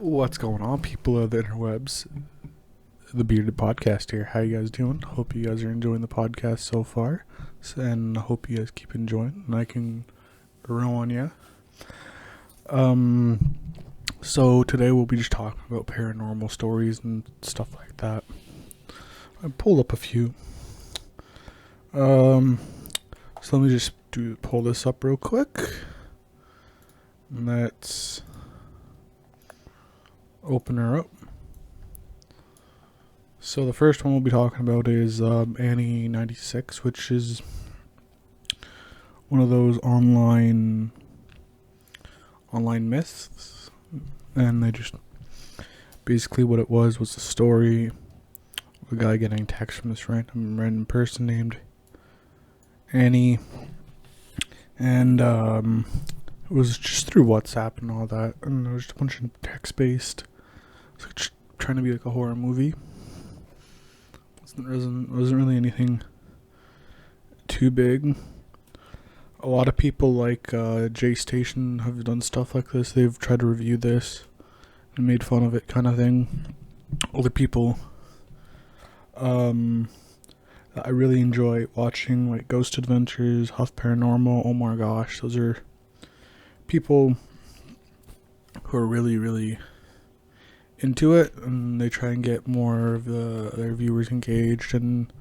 What's going on, people of the interwebs? The Bearded Podcast here. How you guys doing? Hope you guys are enjoying the podcast so far, and hope you guys keep enjoying. And I can roll on you. So today we'll be just talking about paranormal stories and stuff like that. I pulled up a few. So let me just pull this up real quick. And let's open her up. So the first one we'll be talking about is Annie 96, which is one of those online myths, and they just basically what it was a story of a guy getting a text from this random person named Annie, and it was just through WhatsApp and all that, and it was just a bunch of text based. It's like trying to be like a horror movie. Wasn't really anything too big. A lot of people like J Station have done stuff like this. They've tried to review this and made fun of it, kind of thing. Other people that I really enjoy watching, like Ghost Adventures, Huff Paranormal. Oh my gosh, those are people who are really, really into it, and they try and get more of their viewers engaged and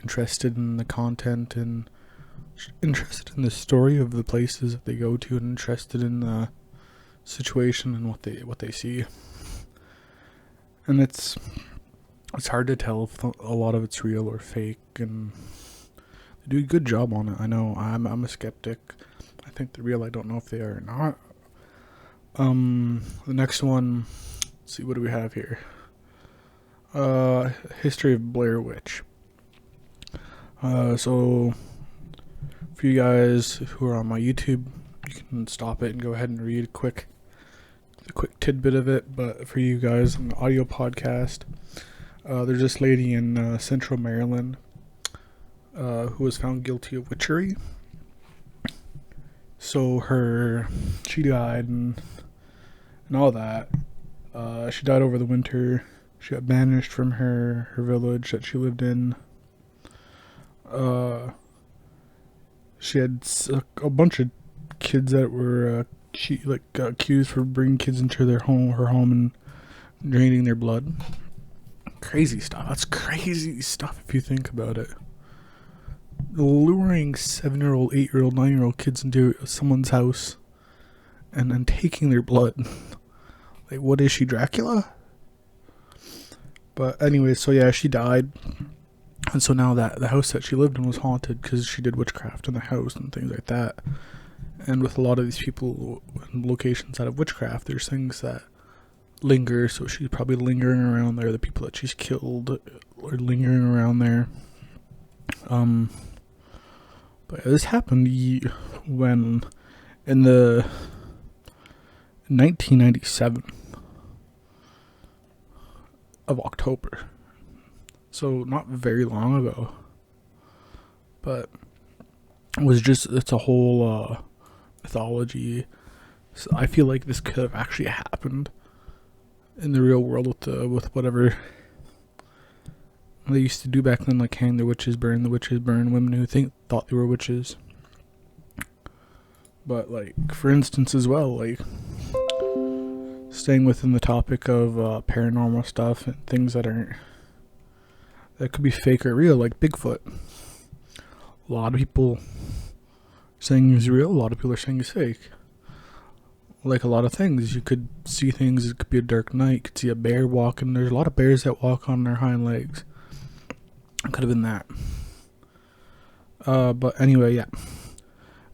interested in the content and interested in the story of the places that they go to, and interested in the situation and what they see. And it's hard to tell if a lot of it's real or fake, and they do a good job on it. I know I'm a skeptic. I think they're real. I don't know if they are or not. The next one, let's see, what do we have here? History of Blair Witch. So for you guys who are on my YouTube, you can stop it and go ahead and read a quick tidbit of it. But for you guys on the audio podcast, there's this lady in Central Maryland who was found guilty of witchery. So she died and all that. She died over the winter. She got banished from her village that she lived in. She had a bunch of kids that were accused for bringing kids into her home and draining their blood. Crazy stuff. That's crazy stuff if you think about it. Luring 7-year-old, 8-year-old, 9-year-old kids into someone's house and then taking their blood. Like, what is she, Dracula? But anyway, so yeah, she died. And so now that the house that she lived in was haunted because she did witchcraft in the house and things like that. And with a lot of these people in locations that have witchcraft, there's things that linger. So she's probably lingering around there. The people that she's killed are lingering around there. But this happened when in the 1997 of October. So not very long ago. But it's a whole mythology. So I feel like this could have actually happened in the real world with whatever they used to do back then, like hang the witches, burn women who thought they were witches. But like, for instance, as well, like staying within the topic of paranormal stuff and things that could be fake or real, like Bigfoot. A lot of people are saying he's real. A lot of people are saying he's fake. Like a lot of things, you could see things. It could be a dark night. You could see a bear walking. There's a lot of bears that walk on their hind legs. It could have been that. But anyway, yeah.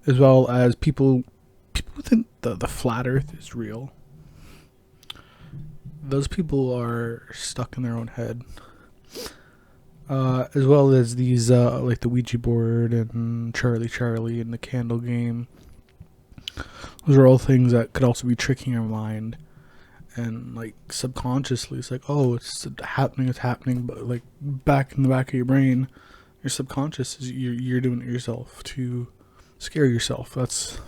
As well as people think the flat Earth is real. Those people are stuck in their own head. As well as these like the Ouija board and Charlie and the candle game. Those are all things that could also be tricking your mind, and like subconsciously it's like, oh, it's happening, but like back in the back of your brain, your subconscious is you're doing it yourself to scare yourself. That's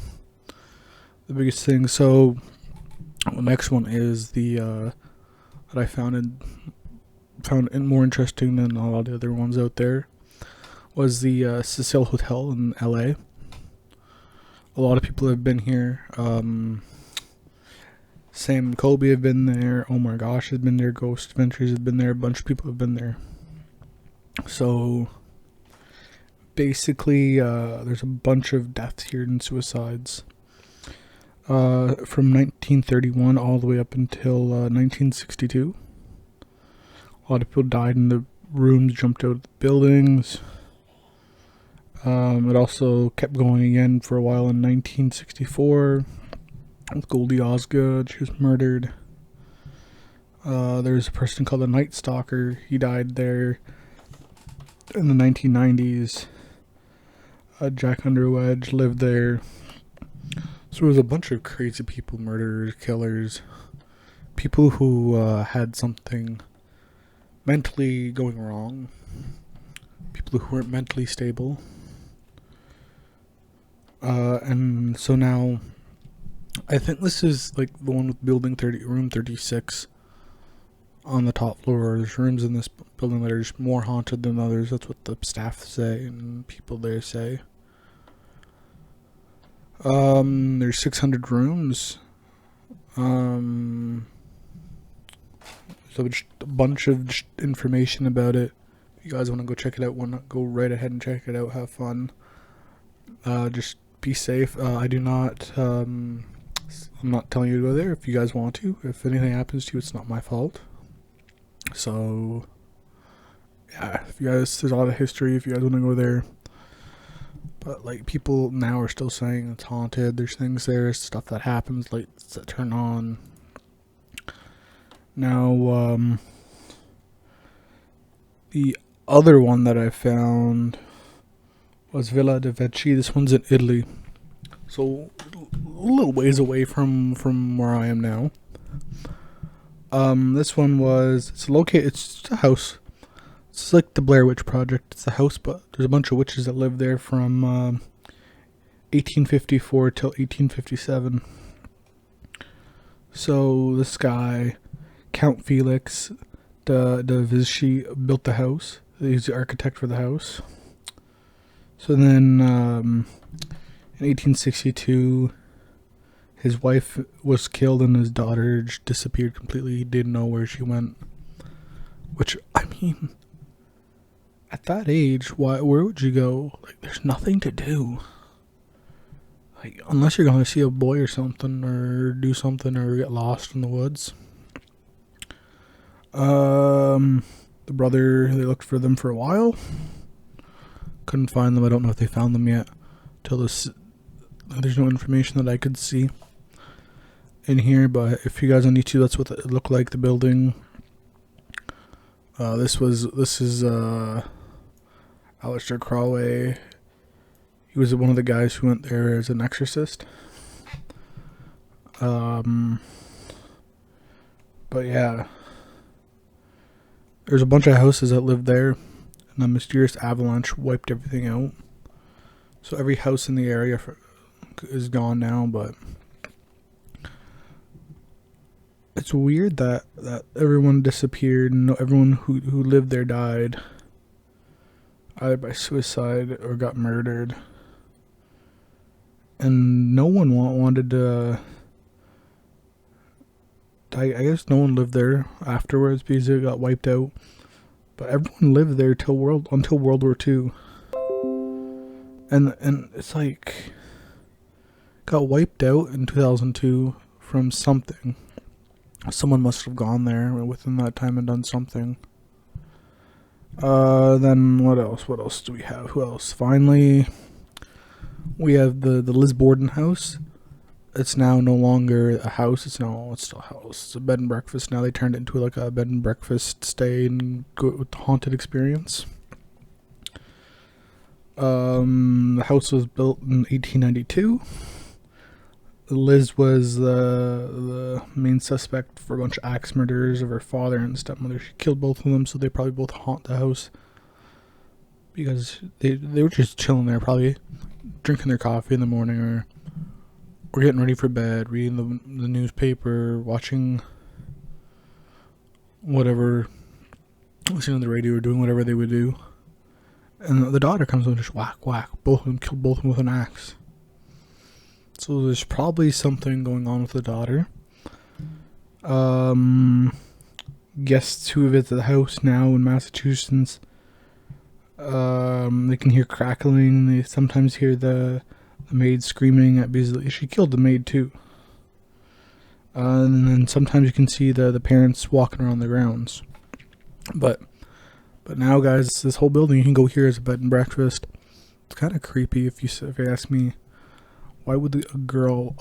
the biggest thing. So The next one is the that I found it more interesting than a lot of the other ones out there, was the Cecil Hotel in LA. A lot of people have been here. Sam Colby have been there. Oh my gosh, has been there. Ghost Adventures have been there. A bunch of people have been there. So basically, there's a bunch of deaths here and suicides. From 1931 all the way up until 1962. A lot of people died in the rooms, jumped out of the buildings. It also kept going again for a while in 1964 with Goldie Osgood. She was murdered. There's a person called the Night Stalker. He died there in the 1990s. Jack Underwedge lived there. So it was a bunch of crazy people, murderers, killers, people who had something mentally going wrong, people who weren't mentally stable. And so now, I think this is like the one with building 30, room 36 on the top floor. There's rooms in this building that are just more haunted than others. That's what the staff say and people there say. There's 600 rooms. So just a bunch of information about it. If you guys want to go check it out, go right ahead and check it out. Have fun. Just be safe. I'm not telling you to go there if you guys want to. If anything happens to you, it's not my fault. So, yeah, if you guys, there's a lot of history if you guys want to go there. But, like, people now are still saying it's haunted. There's things there, stuff that happens, lights that turn on. Now, the other one that I found was Villa de Vecchi. This one's in Italy. So, a little ways away from where I am now. This one it's just a house. It's like the Blair Witch Project. It's a house, but there's a bunch of witches that live there from 1854 till 1857. So this guy, Count Felix de Vichy, built the house. He's the architect for the house. So then, in 1862, his wife was killed and his daughter just disappeared completely. He didn't know where she went. Which, I mean, at that age, where would you go? Like, there's nothing to do. Like, unless you're going to see a boy or something, or do something, or get lost in the woods. The brother, they looked for them for a while. Couldn't find them. I don't know if they found them yet. There's no information that I could see in here, but if you guys on YouTube, that's what it looked like, the building. This is Aleister Crowley. He was one of the guys who went there as an exorcist. But yeah, there's a bunch of houses that lived there, and a mysterious avalanche wiped everything out. So every house in the area is gone now, but it's weird that everyone disappeared and everyone who lived there died either by suicide or got murdered. And no one wanted to... I guess no one lived there afterwards because it got wiped out. But everyone lived there until World War II. And it's like... got wiped out in 2002 from something. Someone must have gone there within that time and done something. Then what else? What else do we have? Who else? Finally, we have the Liz Borden house. It's now no longer a house. It's still a house. It's a bed and breakfast now. They turned it into like a bed and breakfast stay and go haunted experience. The house was built in 1892. Liz was the main suspect for a bunch of axe murders of her father and stepmother. She killed both of them, so they probably both haunt the house because they were just chilling there, probably drinking their coffee in the morning or were getting ready for bed, reading the newspaper, watching whatever, listening to the radio, or doing whatever they would do. And the daughter comes and just whack, whack. Both of them, killed both of them with an axe. So there's probably something going on with the daughter. Guests who visit the house now in Massachusetts, they can hear crackling. They sometimes hear the maid screaming at Beasley. She killed the maid too. And then sometimes you can see the parents walking around the grounds. But now, guys, this whole building you can go here as a bed and breakfast. It's kind of creepy if you ask me. Why would a girl,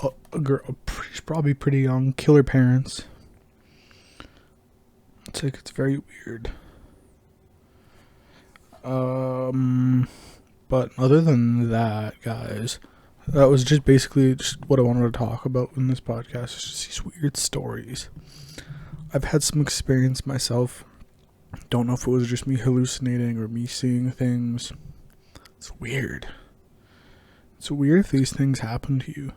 she's probably pretty young, kill her parents? It's very weird. But other than that, guys, that was just basically just what I wanted to talk about in this podcast. It's just these weird stories. I've had some experience myself. Don't know if it was just me hallucinating or me seeing things. It's weird. It's weird if these things happen to you.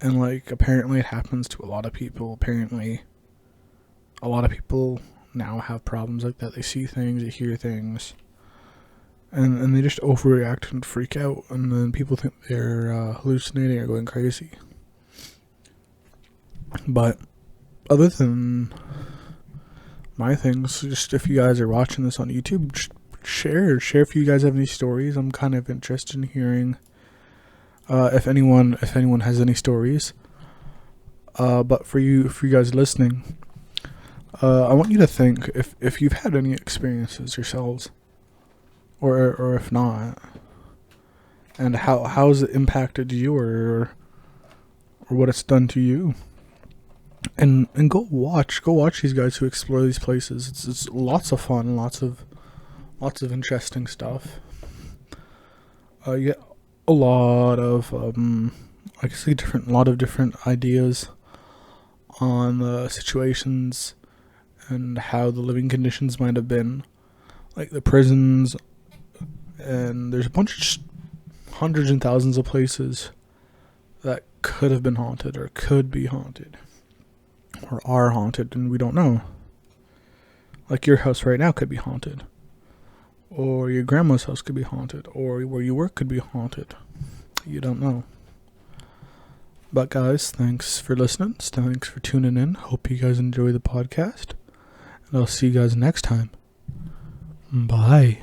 And, like, apparently it happens to a lot of people. Apparently a lot of people now have problems like that. They see things, they hear things, and they just overreact and freak out, and then people think they're hallucinating or going crazy. But other than my things, just if you guys are watching this on YouTube, just share if you guys have any stories. I'm kind of interested in hearing if anyone has any stories. But for you guys listening, I want you to think if you've had any experiences yourselves, or if not, and how's it impacted you, or what it's done to you. And go watch these guys who explore these places. It's lots of fun, lots of interesting stuff. You get a lot of different ideas on the situations and how the living conditions might have been, like the prisons. And there's a bunch of hundreds and thousands of places that could have been haunted, or could be haunted, or are haunted, and we don't know. Like your house right now could be haunted, or your grandma's house could be haunted, or where you work could be haunted. You don't know. But guys, thanks for listening. Thanks for tuning in. Hope you guys enjoy the podcast, and I'll see you guys next time. Bye.